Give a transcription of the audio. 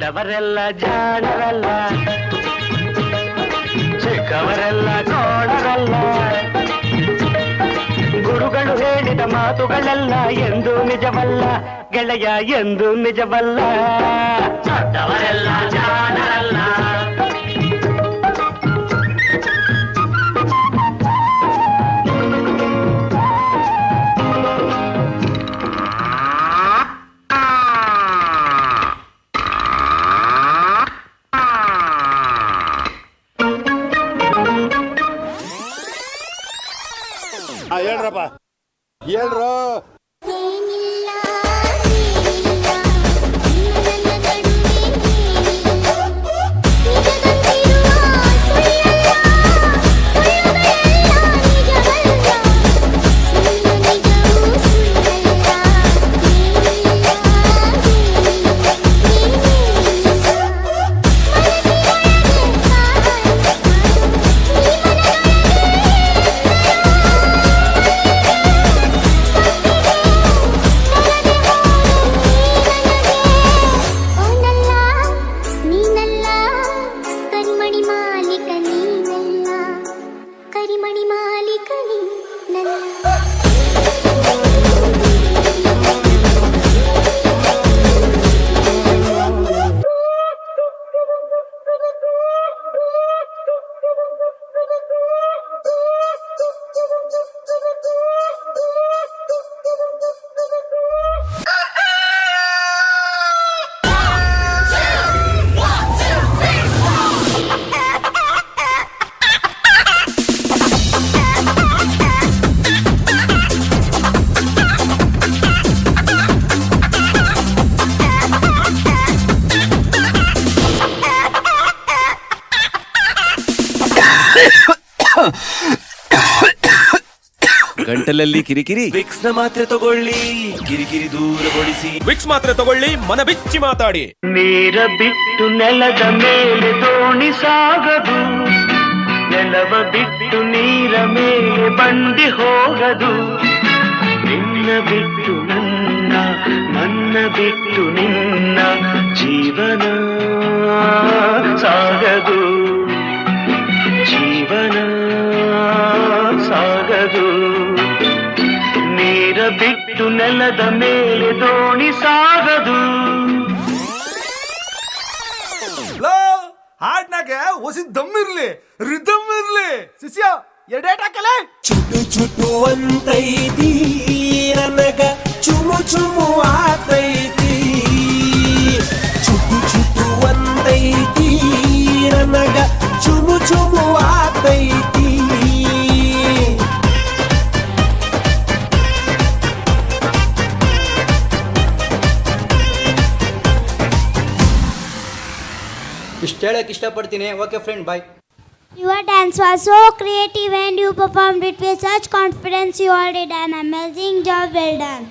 ದೊಡ್ಡವರೆಲ್ಲ ಜಾಣರಲ್ಲ, ಚಿಕ್ಕವರೆಲ್ಲ ಕೋಣರಲ್ಲ. ಗುರುಗಳು ಹೇಳಿದ ಮಾತುಗಳೆಲ್ಲ ಎಂದು ನಿಜವಲ್ಲ ಗೆಳೆಯ, ಎಂದು ನಿಜವಲ್ಲ. ದೊಡ್ಡವರೆಲ್ಲ ಜಾಣರಲ್ಲ. ಹೇಳ್ರಪ್ಪ, ಹೇಳ್ರು. ಗಂಟಲಲ್ಲಿ ಕಿರಿಕಿರಿ, ವಿಕ್ಸ್ ನ ಮಾತ್ರೆ ತಗೊಳ್ಳಿ, ಕಿರಿಕಿರಿ ದೂರಗೊಳಿಸಿ. ವಿಕ್ಸ್ ಮಾತ್ರೆ ತಗೊಳ್ಳಿ, ಮನ ಬಿಚ್ಚಿ ಮಾತಾಡಿ. ನೀರ ಬಿಟ್ಟು ನೆಲದ ಮೇಲೆ ದೋಣಿ ಸಾಗದು, ನೆಲವ ಬಿಟ್ಟು ನೀರ ಮೇಲೆ ಬಂಡಿ ಹೋಗದು. ನಿನ್ನ ಬಿಟ್ಟು ನನ್ನ, ನನ್ನ ಬಿಟ್ಟು ನಿನ್ನ ಜೀವನ ಸಾಗದು, ಜೀವನ ಸಾಗದು. ನೀರ ಬಿಟ್ಟು ನೆಲದ ಮೇಲೆ ದೋಣಿ ಸಾಗದು. ಹಾಡ್ನಾಗೆ ಹೊಸಿ ದಮ್ಮಿರ್ಲಿ, ರಿದಮ್ ಇರ್ಲಿ. ಶಿಷ್ಯ ಎಡೇಟ್ ಹಾಕಲೆ. ಚುಟು ಚುಟು ಅಂತೈತಿ ನನಗ, ಚುಮು ಚುಮು ಆತೈತಿ. ಚುಟು ಚುಟು ಅಂತೈತಿ ನನಗ, ಚುಮು ಚುಮು ಆತೈತಿ. ಇಷ್ಟು ಹೇಳಕ್ಕೆ ಇಷ್ಟಪಡ್ತೀನಿ. Okay friend, bye. Your dance was so creative and you performed it with such confidence. You all did an amazing job. Well done.